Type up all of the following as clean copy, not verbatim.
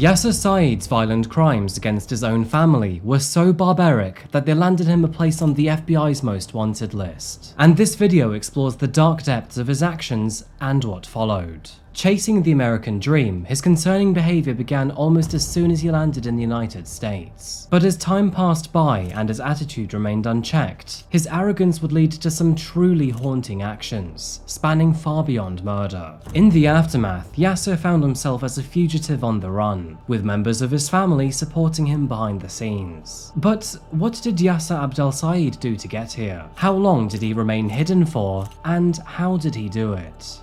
Yaser Saeed's violent crimes against his own family were so barbaric that they landed him a place on the FBI's most wanted list. And this video explores the dark depths of his actions and what followed. Chasing the American dream, his concerning behaviour began almost as soon as he landed in the United States. But as time passed by and his attitude remained unchecked, his arrogance would lead to some truly haunting actions, spanning far beyond murder. In the aftermath, Yaser found himself as a fugitive on the run, with members of his family supporting him behind the scenes. But what did Yaser Abdel Saeed do to get here? How long did he remain hidden for, and how did he do it?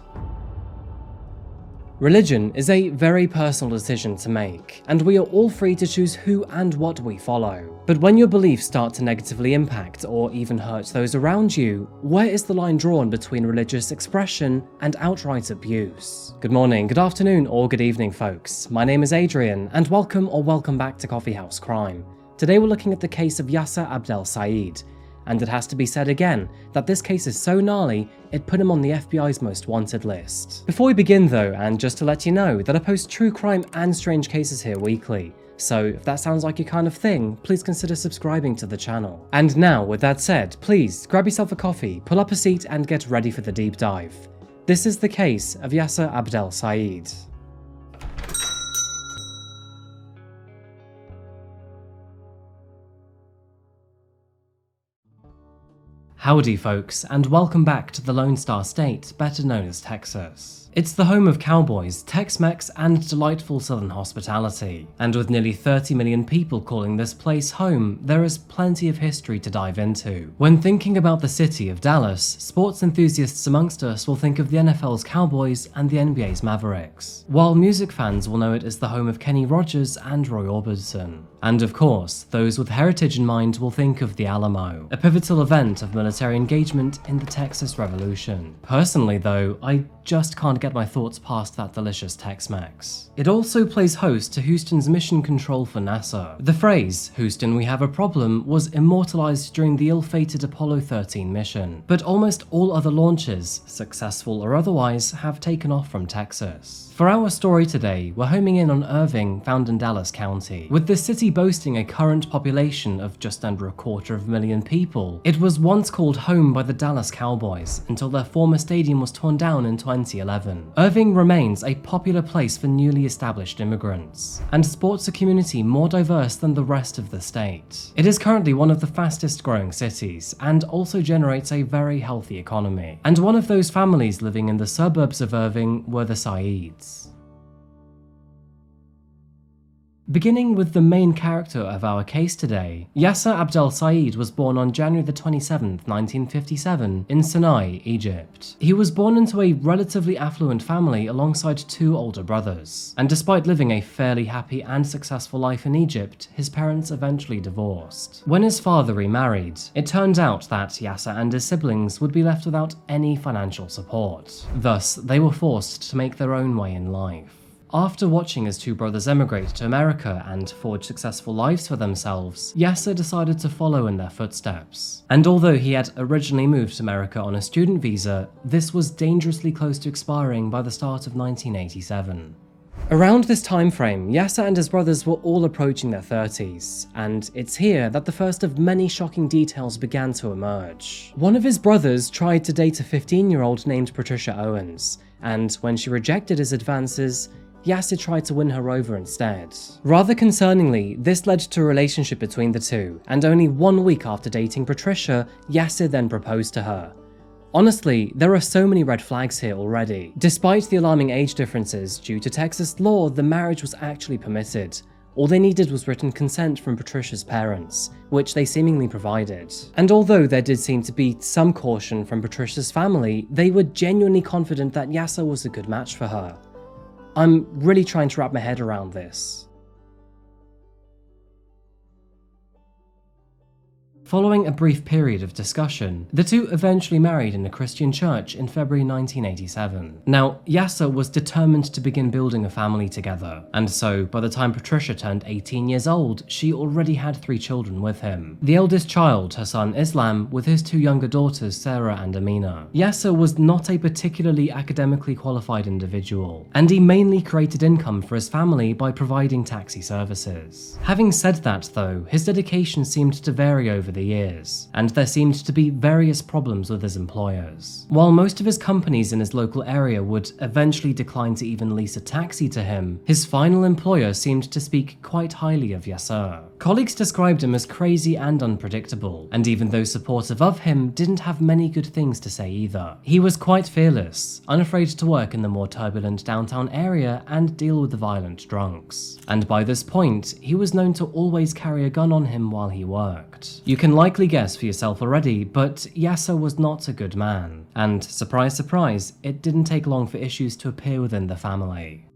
Religion is a very personal decision to make, and we are all free to choose who and what we follow. But when your beliefs start to negatively impact or even hurt those around you, where is the line drawn between religious expression and outright abuse? Good morning, good afternoon, or good evening, folks. My name is Adrian, and welcome back to Coffeehouse Crime. Today we're looking at the case of Yaser Abdel Saeed. And it has to be said again that this case is so gnarly, it put him on the FBI's most wanted list. Before we begin though, and just to let you know that I post true crime and strange cases here weekly, so if that sounds like your kind of thing, please consider subscribing to the channel. And now, with that said, please grab yourself a coffee, pull up a seat and get ready for the deep dive. This is the case of Yaser Abdel Saeed. Howdy folks, and welcome back to the Lone Star State, better known as Texas. It's the home of cowboys, Tex-Mex, and delightful southern hospitality. And with nearly 30 million people calling this place home, there is plenty of history to dive into. When thinking about the city of Dallas, sports enthusiasts amongst us will think of the NFL's Cowboys and the NBA's Mavericks, while music fans will know it as the home of Kenny Rogers and Roy Orbison. And of course, those with heritage in mind will think of the Alamo, a pivotal event of military engagement in the Texas Revolution. Personally though, I just can't get my thoughts past that delicious Tex-Mex. It also plays host to Houston's mission control for NASA. The phrase, "Houston, we have a problem," was immortalized during the ill-fated Apollo 13 mission, but almost all other launches, successful or otherwise, have taken off from Texas. For our story today, we're homing in on Irving, found in Dallas County. With the city boasting a current population of just under 250,000 people, it was once called home by the Dallas Cowboys until their former stadium was torn down in 2011. Irving remains a popular place for newly established immigrants, and sports a community more diverse than the rest of the state. It is currently one of the fastest growing cities, and also generates a very healthy economy. And one of those families living in the suburbs of Irving were the Saeeds. Beginning with the main character of our case today, Yaser Abdel Saeed was born on January 27, 1957 in Sinai, Egypt. He was born into a relatively affluent family alongside two older brothers, and despite living a fairly happy and successful life in Egypt, his parents eventually divorced. When his father remarried, it turned out that Yaser and his siblings would be left without any financial support. Thus, they were forced to make their own way in life. After watching his two brothers emigrate to America and forge successful lives for themselves, Yaser decided to follow in their footsteps. And although he had originally moved to America on a student visa, this was dangerously close to expiring by the start of 1987. Around this time frame, Yaser and his brothers were all approaching their 30s, and it's here that the first of many shocking details began to emerge. One of his brothers tried to date a 15-year-old named Patricia Owens, and when she rejected his advances, Yaser tried to win her over instead. Rather concerningly, this led to a relationship between the two, and only 1 week after dating Patricia, Yaser then proposed to her. Honestly, there are so many red flags here already. Despite the alarming age differences, due to Texas law, the marriage was actually permitted. All they needed was written consent from Patricia's parents, which they seemingly provided. And although there did seem to be some caution from Patricia's family, they were genuinely confident that Yaser was a good match for her. I'm really trying to wrap my head around this. Following a brief period of discussion, the two eventually married in a Christian church in February 1987. Now, Yaser was determined to begin building a family together, and so by the time Patricia turned 18 years old, she already had 3 children with him. The eldest child, her son Islam, with his 2 younger daughters Sarah and Amina. Yaser was not a particularly academically qualified individual, and he mainly created income for his family by providing taxi services. Having said that though, his dedication seemed to vary over the years, and there seemed to be various problems with his employers. While most of his companies in his local area would eventually decline to even lease a taxi to him, his final employer seemed to speak quite highly of Yaser. Colleagues described him as crazy and unpredictable, and even those supportive of him didn't have many good things to say either. He was quite fearless, unafraid to work in the more turbulent downtown area and deal with the violent drunks. And by this point, he was known to always carry a gun on him while he worked. You can likely guess for yourself already, but Yaser was not a good man. And surprise, surprise, it didn't take long for issues to appear within the family.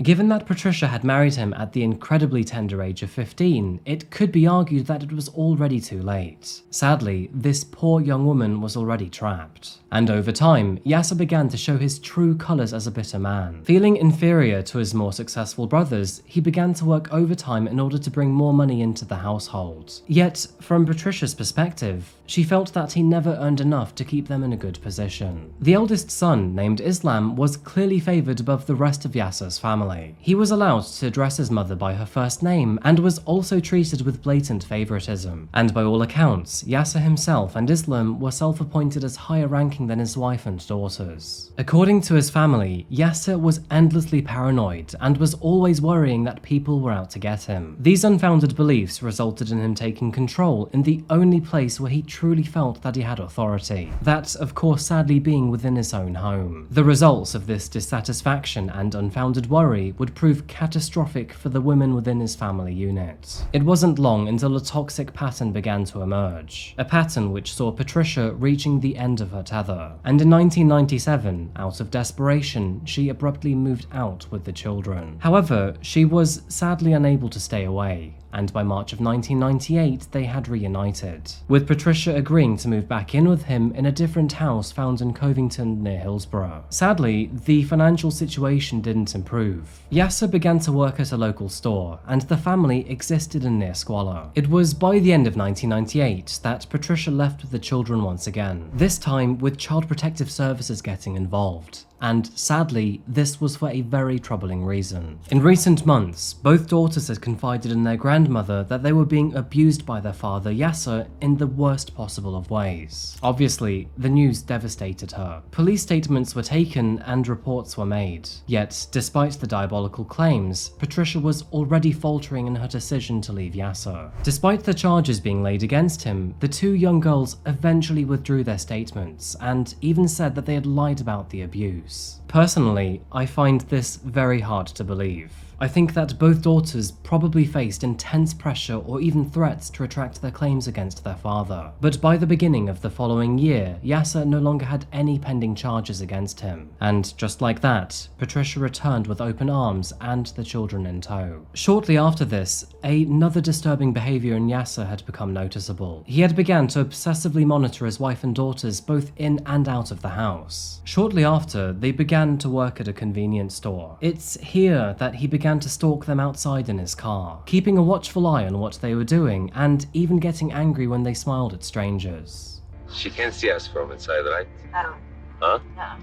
Given that Patricia had married him at the incredibly tender age of 15, it could be argued that it was already too late. Sadly, this poor young woman was already trapped. And over time, Yaser began to show his true colours as a bitter man. Feeling inferior to his more successful brothers, he began to work overtime in order to bring more money into the household. Yet, from Patricia's perspective, she felt that he never earned enough to keep them in a good position. The eldest son, named Islam, was clearly favoured above the rest of Yaser's family. He was allowed to address his mother by her first name and was also treated with blatant favoritism. And by all accounts, Yaser himself and Islam were self-appointed as higher ranking than his wife and daughters. According to his family, Yaser was endlessly paranoid and was always worrying that people were out to get him. These unfounded beliefs resulted in him taking control in the only place where he truly felt that he had authority. That, of course, sadly being within his own home. The results of this dissatisfaction and unfounded worry would prove catastrophic for the women within his family unit. It wasn't long until a toxic pattern began to emerge. A pattern which saw Patricia reaching the end of her tether. And in 1997, out of desperation, she abruptly moved out with the children. However, she was sadly unable to stay away, and by March of 1998 they had reunited, with Patricia agreeing to move back in with him in a different house found in Covington near Hillsborough. Sadly, the financial situation didn't improve. Yaser began to work at a local store, and the family existed in near squalor. It was by the end of 1998 that Patricia left with the children once again, this time with Child Protective Services getting involved. And sadly, this was for a very troubling reason. In recent months, both daughters had confided in their grandmother that they were being abused by their father, Yaser, in the worst possible of ways. Obviously, the news devastated her. Police statements were taken and reports were made. Yet, despite the diabolical claims, Patricia was already faltering in her decision to leave Yaser. Despite the charges being laid against him, the 2 young girls eventually withdrew their statements and even said that they had lied about the abuse. Personally, I find this very hard to believe. I think that both daughters probably faced intense pressure or even threats to retract their claims against their father. But by the beginning of the following year, Yaser no longer had any pending charges against him. And just like that, Patricia returned with open arms and the children in tow. Shortly after this, another disturbing behavior in Yaser had become noticeable. He had begun to obsessively monitor his wife and daughters both in and out of the house. Shortly after, they began to work at a convenience store. It's here that he began to stalk them outside in his car, keeping a watchful eye on what they were doing and even getting angry when they smiled at strangers. She can see us from inside, right? No. Huh? No.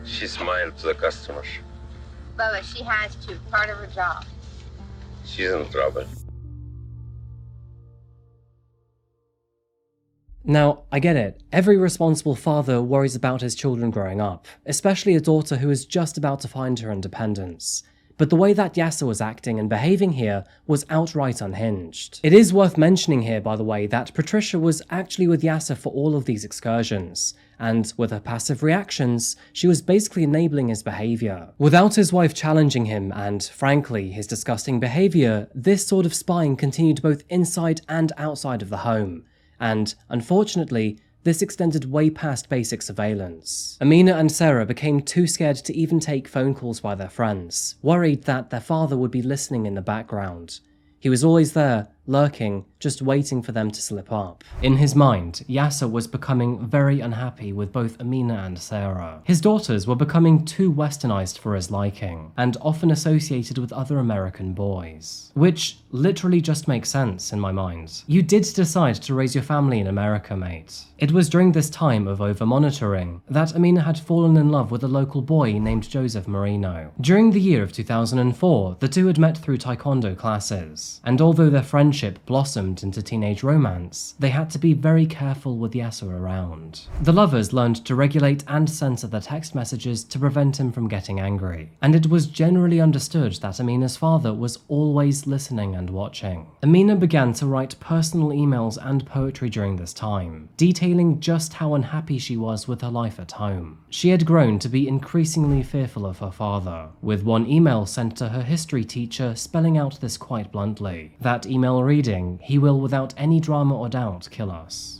She smiled to the customers. Bubba, she has to. Part of her job. She's in trouble. Now, I get it. Every responsible father worries about his children growing up, especially a daughter who is just about to find her independence. But the way that Yaser was acting and behaving here was outright unhinged. It is worth mentioning here, by the way, that Patricia was actually with Yaser for all of these excursions, and with her passive reactions, she was basically enabling his behavior. Without his wife challenging him and, frankly, his disgusting behavior, this sort of spying continued both inside and outside of the home, and, unfortunately, this extended way past basic surveillance. Amina and Sarah became too scared to even take phone calls by their friends, worried that their father would be listening in the background. He was always there, lurking, just waiting for them to slip up. In his mind, Yaser was becoming very unhappy with both Amina and Sarah. His daughters were becoming too westernized for his liking, and often associated with other American boys. Which literally just makes sense in my mind. You did decide to raise your family in America, mate. It was during this time of over-monitoring that Amina had fallen in love with a local boy named Joseph Marino. During the year of 2004, the two had met through taekwondo classes, and although their friendship blossomed into teenage romance, they had to be very careful with Yaser around. The lovers learned to regulate and censor their text messages to prevent him from getting angry, and it was generally understood that Amina's father was always listening and watching. Amina began to write personal emails and poetry during this time, detailing just how unhappy she was with her life at home. She had grown to be increasingly fearful of her father, with one email sent to her history teacher spelling out this quite bluntly. That email reading, "He will without any drama or doubt kill us."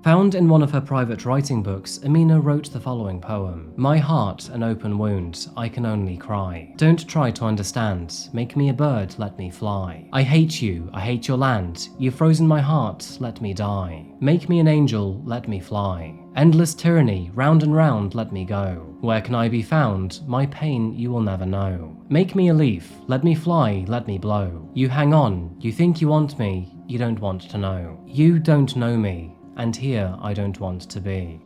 Found in one of her private writing books, Amina wrote the following poem. "My heart, an open wound, I can only cry. Don't try to understand, make me a bird, let me fly. I hate you, I hate your land, you've frozen my heart, let me die. Make me an angel, let me fly. Endless tyranny, round and round, let me go. Where can I be found? My pain you will never know. Make me a leaf, let me fly, let me blow. You hang on, you think you want me, you don't want to know. You don't know me, and here I don't want to be."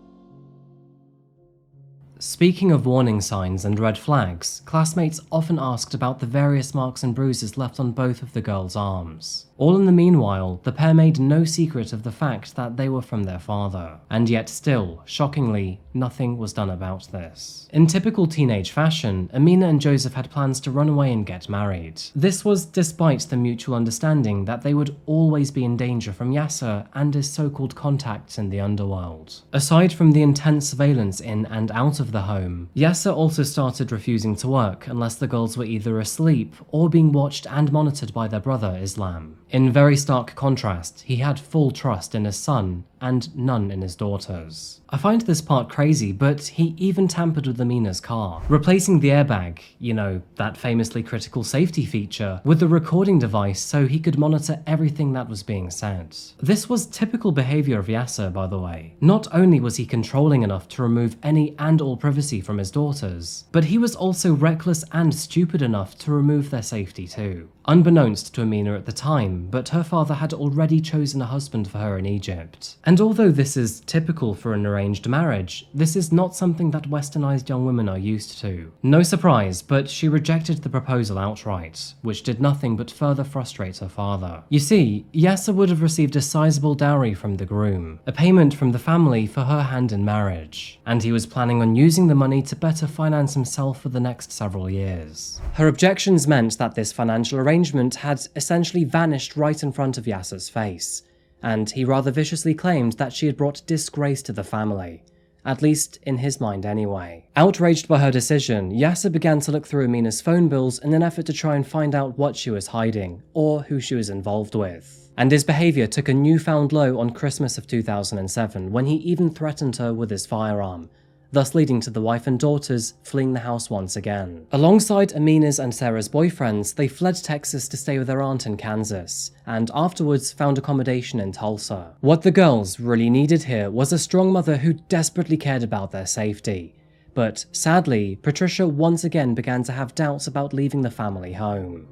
Speaking of warning signs and red flags, classmates often asked about the various marks and bruises left on both of the girls' arms. All in the meanwhile, the pair made no secret of the fact that they were from their father, and yet still, shockingly, nothing was done about this. In typical teenage fashion, Amina and Joseph had plans to run away and get married. This was despite the mutual understanding that they would always be in danger from Yaser and his so-called contacts in the underworld. Aside from the intense surveillance in and out of the home, Yaser also started refusing to work unless the girls were either asleep or being watched and monitored by their brother Islam. In very stark contrast, he had full trust in his son and none in his daughters. I find this part crazy, but he even tampered with Amina's car, replacing the airbag, you know, that famously critical safety feature, with a recording device so he could monitor everything that was being said. This was typical behavior of Yaser, by the way. Not only was he controlling enough to remove any and all privacy from his daughters, but he was also reckless and stupid enough to remove their safety too. Unbeknownst to Amina at the time, but her father had already chosen a husband for her in Egypt. And although this is typical for an arranged marriage, this is not something that westernized young women are used to. No surprise, but she rejected the proposal outright, which did nothing but further frustrate her father. You see, Yaser would have received a sizable dowry from the groom, a payment from the family for her hand in marriage, and he was planning on using the money to better finance himself for the next several years. Her objections meant that this financial arrangement had essentially vanished right in front of Yaser's face, and he rather viciously claimed that she had brought disgrace to the family, at least in his mind anyway. Outraged by her decision, Yaser began to look through Amina's phone bills in an effort to try and find out what she was hiding, or who she was involved with. And his behaviour took a newfound low on Christmas of 2007, when he even threatened her with his firearm, thus leading to the wife and daughters fleeing the house once again. Alongside Amina's and Sarah's boyfriends, they fled Texas to stay with their aunt in Kansas, and afterwards found accommodation in Tulsa. What the girls really needed here was a strong mother who desperately cared about their safety. But sadly, Patricia once again began to have doubts about leaving the family home.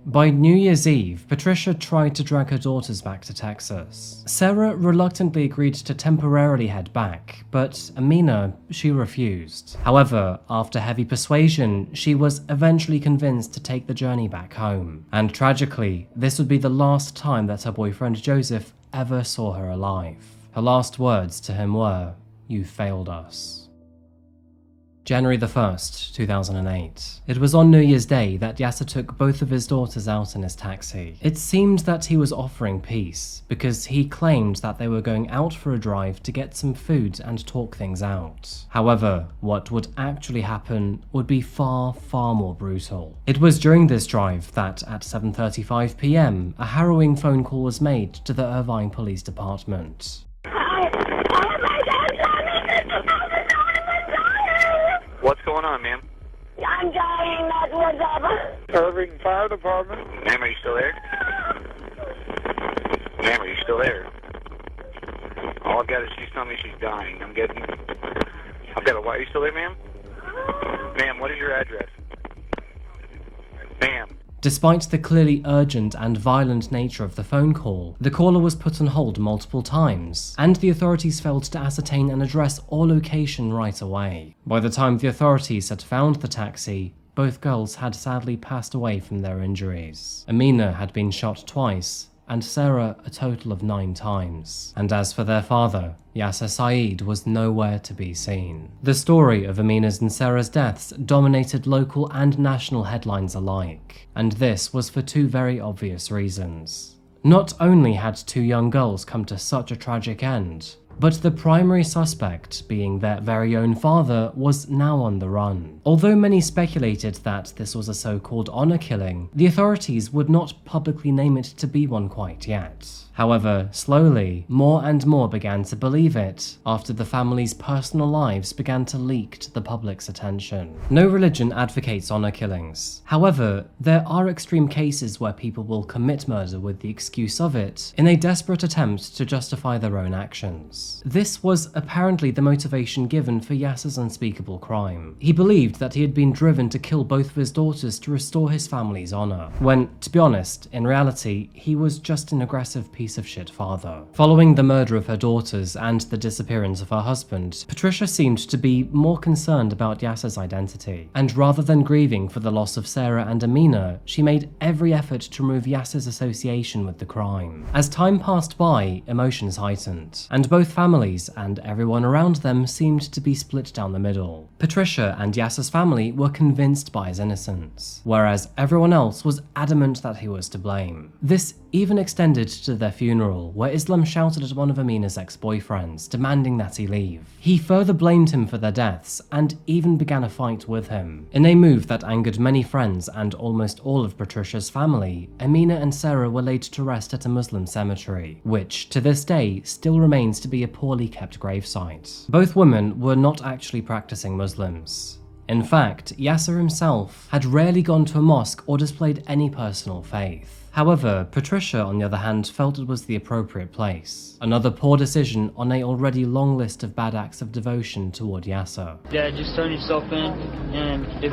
By New Year's Eve, Patricia tried to drag her daughters back to Texas. Sarah reluctantly agreed to temporarily head back, but Amina, she refused. However, after heavy persuasion, she was eventually convinced to take the journey back home. And tragically, this would be the last time that her boyfriend Joseph ever saw her alive. Her last words to him were, "You failed us." January the 1st, 2008. It was on New Year's Day that Yaser took both of his daughters out in his taxi. It seemed that he was offering peace, because he claimed that they were going out for a drive to get some food and talk things out. However, what would actually happen would be far, far more brutal. It was during this drive that, at 7:35 p.m, a harrowing phone call was made to the Irvine Police Department. What's going on, ma'am? I'm dying, that's what's up. Irving Fire Department. Ma'am, are you still there? Ma'am, are you still there? All I've got is she's telling me she's dying. I've got a, why are you still there, ma'am? Ma'am, what is your address? Ma'am. Despite the clearly urgent and violent nature of the phone call, the caller was put on hold multiple times, and the authorities failed to ascertain an address or location right away. By the time the authorities had found the taxi, both girls had sadly passed away from their injuries. Amina had been shot twice, and Sarah a total of 9 times. And as for their father, Yaser Saeed was nowhere to be seen. The story of Amina's and Sarah's deaths dominated local and national headlines alike, and this was for 2 very obvious reasons. Not only had 2 young girls come to such a tragic end, but the primary suspect, being their very own father, was now on the run. Although many speculated that this was a so-called honor killing, the authorities would not publicly name it to be one quite yet. However, slowly, more and more began to believe it after the family's personal lives began to leak to the public's attention. No religion advocates honor killings. However, there are extreme cases where people will commit murder with the excuse of it in a desperate attempt to justify their own actions. This was apparently the motivation given for Yaser's unspeakable crime. He believed that he had been driven to kill both of his daughters to restore his family's honor, when, to be honest, in reality, he was just an aggressive piece of shit father. Following the murder of her daughters and the disappearance of her husband, Patricia seemed to be more concerned about Yaser's identity, and rather than grieving for the loss of Sarah and Amina, she made every effort to remove Yaser's association with the crime. As time passed by, emotions heightened, and both families and everyone around them seemed to be split down the middle. Patricia and Yaser's family were convinced by his innocence, whereas everyone else was adamant that he was to blame. This even extended to their funeral, where Islam shouted at one of Amina's ex-boyfriends, demanding that he leave. He further blamed him for their deaths, and even began a fight with him. In a move that angered many friends and almost all of Patricia's family, Amina and Sarah were laid to rest at a Muslim cemetery, which, to this day, still remains to be a poorly kept gravesite. Both women were not actually practicing Muslims. In fact, Yaser himself had rarely gone to a mosque or displayed any personal faith. However, Patricia, on the other hand, felt it was the appropriate place. Another poor decision on an already long list of bad acts of devotion toward Yaser. Yeah, just turn yourself in, and if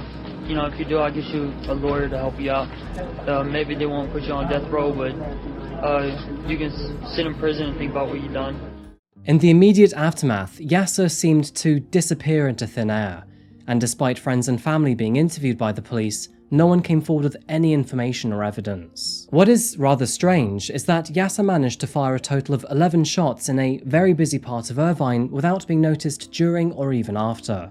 you do, I'll get you a lawyer to help you out. Maybe they won't put you on death row, but you can sit in prison and think about what you've done. In the immediate aftermath, Yaser seemed to disappear into thin air, and despite friends and family being interviewed by the police, no one came forward with any information or evidence. What is rather strange is that Yaser managed to fire a total of 11 shots in a very busy part of Irvine without being noticed during or even after,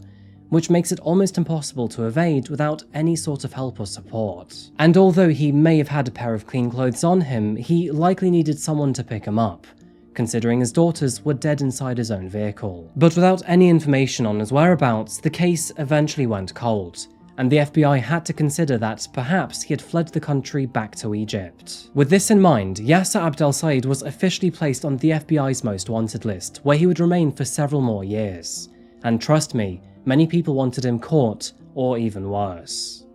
which makes it almost impossible to evade without any sort of help or support. And although he may have had a pair of clean clothes on him, he likely needed someone to pick him up, considering his daughters were dead inside his own vehicle. But without any information on his whereabouts, the case eventually went cold, and the FBI had to consider that perhaps he had fled the country back to Egypt. With this in mind, Yaser Abdel Saeed was officially placed on the FBI's most wanted list, where he would remain for several more years. And trust me, many people wanted him caught, or even worse.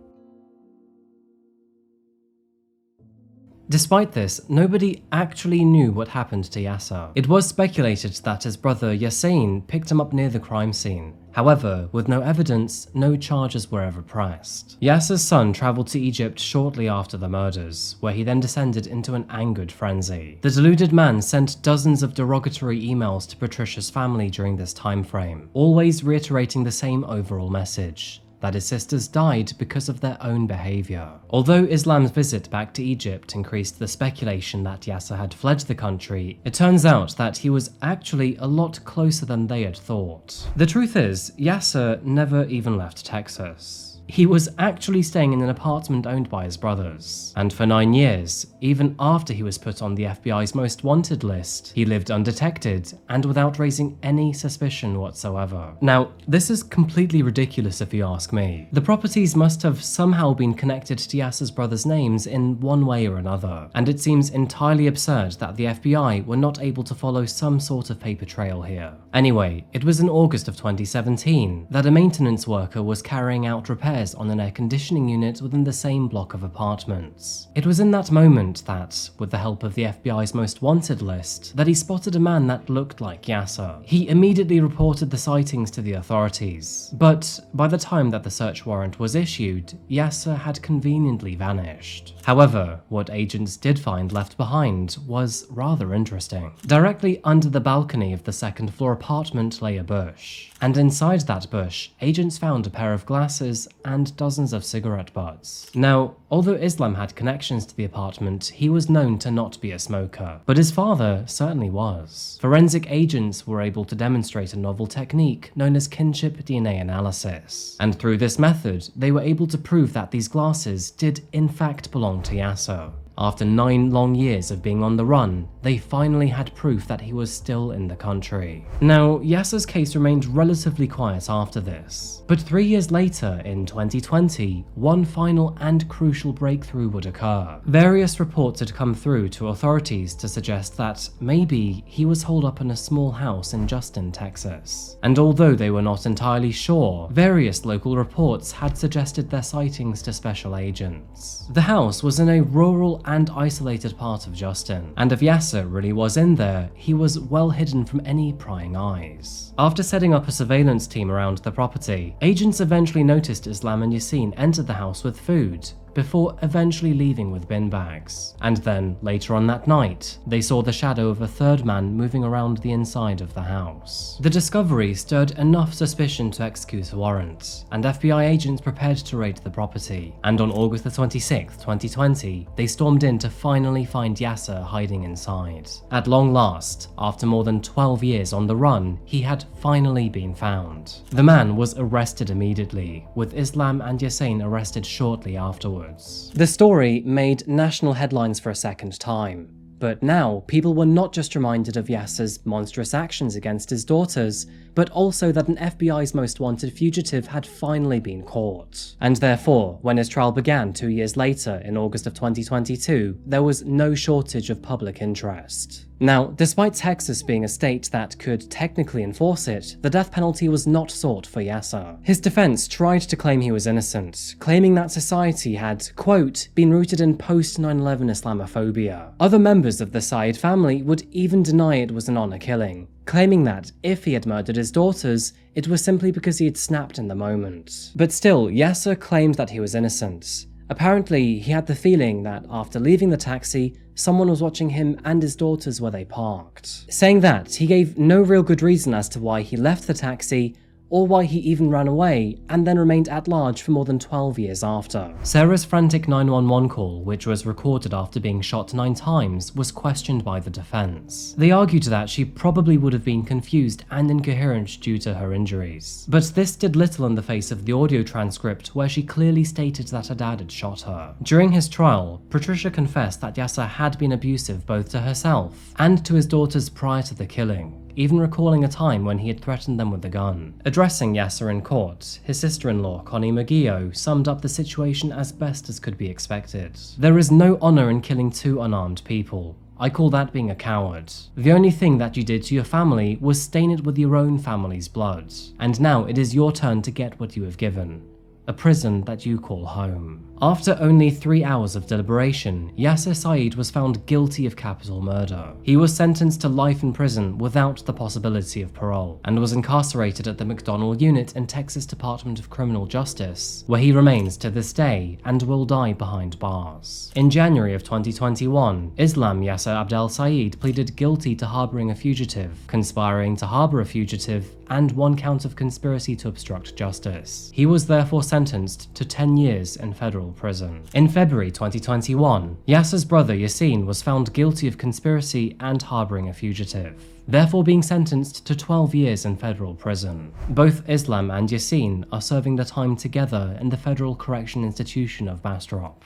Despite this, nobody actually knew what happened to Yaser. It was speculated that his brother Yassine picked him up near the crime scene. However, with no evidence, no charges were ever pressed. Yaser's son travelled to Egypt shortly after the murders, where he then descended into an angered frenzy. The deluded man sent dozens of derogatory emails to Patricia's family during this time frame, always reiterating the same overall message: that his sisters died because of their own behaviour. Although Islam's visit back to Egypt increased the speculation that Yaser had fled the country, it turns out that he was actually a lot closer than they had thought. The truth is, Yaser never even left Texas. He was actually staying in an apartment owned by his brothers, and for 9 years, even after he was put on the FBI's most wanted list, he lived undetected and without raising any suspicion whatsoever. Now, this is completely ridiculous if you ask me. The properties must have somehow been connected to Yaser's brothers' names in one way or another, and it seems entirely absurd that the FBI were not able to follow some sort of paper trail here. Anyway, it was in August of 2017 that a maintenance worker was carrying out repairs repairs on an air conditioning unit within the same block of apartments. It was in that moment that, with the help of the FBI's most wanted list, that he spotted a man that looked like Yaser. He immediately reported the sightings to the authorities, but by the time that the search warrant was issued, Yaser had conveniently vanished. However, what agents did find left behind was rather interesting. Directly under the balcony of the second floor apartment lay a bush, and inside that bush, agents found a pair of glasses and dozens of cigarette butts. Now, although Islam had connections to the apartment, he was known to not be a smoker, but his father certainly was. Forensic agents were able to demonstrate a novel technique known as kinship DNA analysis, and through this method, they were able to prove that these glasses did in fact belong to Yaser. After 9 long years of being on the run, they finally had proof that he was still in the country. Now, Yaser's case remained relatively quiet after this, but 3 years later, in 2020, one final and crucial breakthrough would occur. Various reports had come through to authorities to suggest that maybe he was holed up in a small house in Justin, Texas. And although they were not entirely sure, various local reports had suggested their sightings to special agents. The house was in a rural and isolated part of Justin, and if Yaser really was in there, he was well hidden from any prying eyes. After setting up a surveillance team around the property, agents eventually noticed Islam and Yasin enter the house with food, before eventually leaving with bin bags. And then, later on that night, they saw the shadow of a third man moving around the inside of the house. The discovery stirred enough suspicion to execute a warrant, and FBI agents prepared to raid the property. And on August the 26th, 2020, they stormed in to finally find Yaser hiding inside. At long last, after more than 12 years on the run, he had finally been found. The man was arrested immediately, with Islam and Yasin arrested shortly afterwards. The story made national headlines for a second time, but now people were not just reminded of Yaser's monstrous actions against his daughters, but also that an FBI's most wanted fugitive had finally been caught. And therefore, when his trial began 2 years later in August of 2022, there was no shortage of public interest. Now, despite Texas being a state that could technically enforce it, the death penalty was not sought for Yaser. His defense tried to claim he was innocent, claiming that society had, quote, been rooted in post-9/11 Islamophobia. Other members of the Saeed family would even deny it was an honor killing, claiming that if he had murdered his daughters, it was simply because he had snapped in the moment. But still, Yaser claimed that he was innocent. Apparently, he had the feeling that after leaving the taxi, someone was watching him and his daughters where they parked. Saying that, he gave no real good reason as to why he left the taxi, or why he even ran away and then remained at large for more than 12 years after. Sarah's frantic 911 call, which was recorded after being shot 9 times, was questioned by the defense. They argued that she probably would have been confused and incoherent due to her injuries. But this did little in the face of the audio transcript where she clearly stated that her dad had shot her. During his trial, Patricia confessed that Yaser had been abusive both to herself and to his daughters prior to the killing, even recalling a time when he had threatened them with a gun. Addressing Yaser in court, his sister-in-law, Connie McGeough, summed up the situation as best as could be expected. "There is no honor in killing 2 unarmed people. I call that being a coward. The only thing that you did to your family was stain it with your own family's blood. And now it is your turn to get what you have given. A prison that you call home." After only 3 hours of deliberation, Yaser Saeed was found guilty of capital murder. He was sentenced to life in prison without the possibility of parole, and was incarcerated at the McDonnell Unit in Texas Department of Criminal Justice, where he remains to this day and will die behind bars. In January of 2021, Islam Yaser Abdel Saeed pleaded guilty to harboring a fugitive, conspiring to harbor a fugitive, and 1 count of conspiracy to obstruct justice. He was therefore sentenced to 10 years in federal prison. In February 2021, Yaser's brother Yasin was found guilty of conspiracy and harboring a fugitive, therefore being sentenced to 12 years in federal prison. Both Islam and Yasin are serving their time together in the Federal Correction Institution of Bastrop.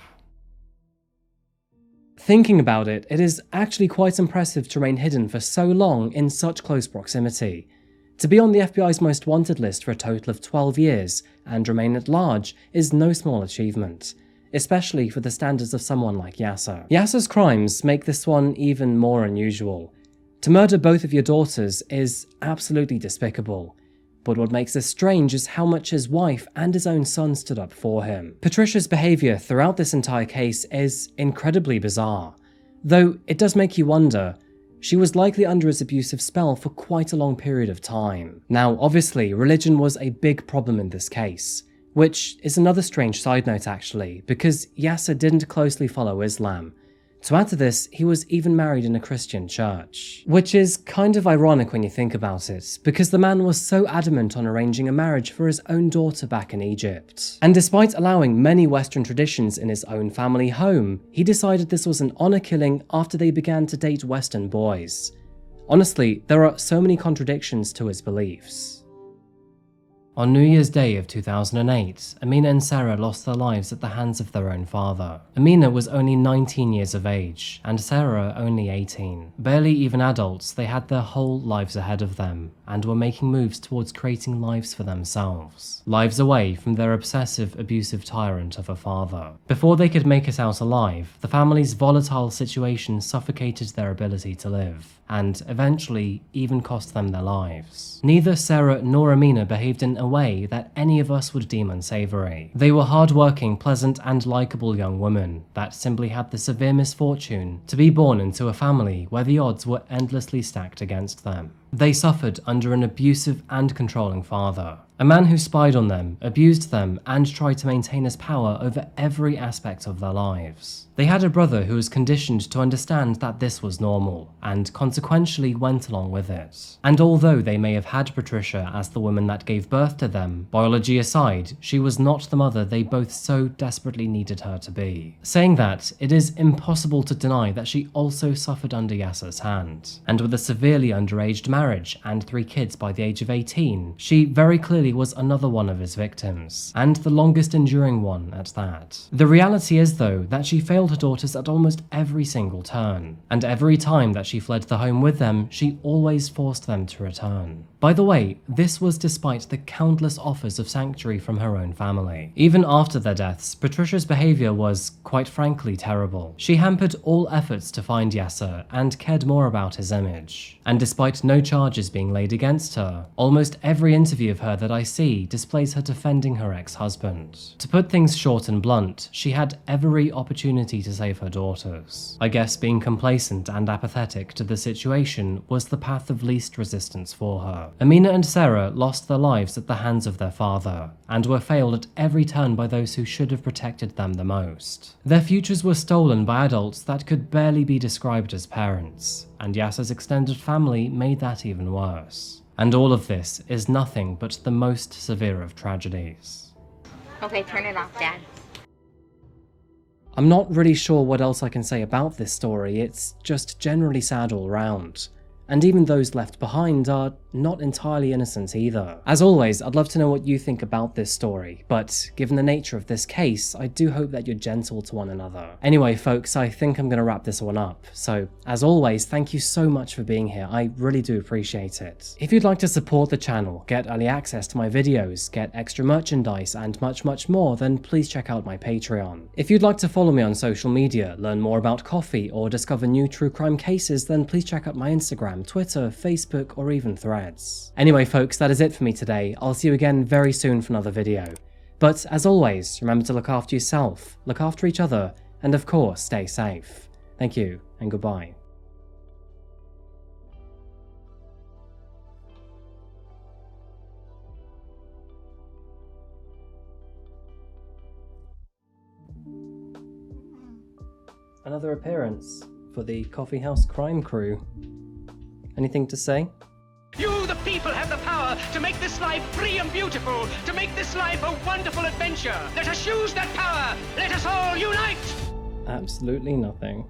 Thinking about it, it is actually quite impressive to remain hidden for so long in such close proximity. To be on the FBI's most wanted list for a total of 12 years and remain at large is no small achievement, especially for the standards of someone like Yaser. Yaser's crimes make this one even more unusual. To murder both of your daughters is absolutely despicable, But what makes this strange is how much his wife and his own son stood up for him. Patricia's behaviour throughout this entire case is incredibly bizarre, though it does make you wonder, she was likely under his abusive spell for quite a long period of time. Now, obviously, religion was a big problem in this case, which is another strange side note actually, because Yaser didn't closely follow Islam. To add to this, he was even married in a Christian church. Which is kind of ironic when you think about it, because the man was so adamant on arranging a marriage for his own daughter back in Egypt. And despite allowing many Western traditions in his own family home, he decided this was an honor killing after they began to date Western boys. Honestly, there are so many contradictions to his beliefs. On New Year's Day of 2008, Amina and Sarah lost their lives at the hands of their own father. Amina was only 19 years of age, and Sarah only 18. Barely even adults, they had their whole lives ahead of them, and were making moves towards creating lives for themselves. Lives away from their obsessive, abusive tyrant of a father. Before they could make it out alive, the family's volatile situation suffocated their ability to live, and eventually even cost them their lives. Neither Sarah nor Amina behaved in a way that any of us would deem unsavory. They were hard-working, pleasant and likeable young women that simply had the severe misfortune to be born into a family where the odds were endlessly stacked against them. They suffered under an abusive and controlling father, a man who spied on them, abused them, and tried to maintain his power over every aspect of their lives. They had a brother who was conditioned to understand that this was normal, and consequentially went along with it. And although they may have had Patricia as the woman that gave birth to them, biology aside, she was not the mother they both so desperately needed her to be. Saying that, it is impossible to deny that she also suffered under Yaser's hand, and with a severely underaged marriage and 3 kids by the age of 18, she very clearly was another one of his victims, and the longest enduring one at that. The reality is though that she failed her daughters at almost every single turn, and every time that she fled the home with them, she always forced them to return. By the way, this was despite the countless offers of sanctuary from her own family. Even after their deaths, Patricia's behaviour was, quite frankly, terrible. She hampered all efforts to find Yaser and cared more about his image. And despite no charges being laid against her, almost every interview of her that I see displays her defending her ex-husband. To put things short and blunt, she had every opportunity to save her daughters. I guess being complacent and apathetic to the situation was the path of least resistance for her. Amina and Sarah lost their lives at the hands of their father, and were failed at every turn by those who should have protected them the most. Their futures were stolen by adults that could barely be described as parents, and Yaser's extended family made that even worse. And all of this is nothing but the most severe of tragedies. Okay, turn it off, Dad. I'm not really sure what else I can say about this story, it's just generally sad all round. And even those left behind are not entirely innocent either. As always, I'd love to know what you think about this story, but given the nature of this case, I do hope that you're gentle to one another. Anyway folks, I think I'm gonna wrap this one up. So, as always, thank you so much for being here, I really do appreciate it. If you'd like to support the channel, get early access to my videos, get extra merchandise, and much more, then please check out my Patreon. If you'd like to follow me on social media, learn more about coffee, or discover new true crime cases, then please check out my Instagram, Twitter, Facebook, or even Threads. Anyway folks, that is it for me today. I'll see you again very soon for another video. But as always, remember to look after yourself, look after each other, and of course, stay safe. Thank you, and goodbye. Another appearance for the Coffeehouse crime crew. Anything to say? You, the people, have the power to make this life free and beautiful, to make this life a wonderful adventure. Let us use that power. Let us all unite. Absolutely nothing.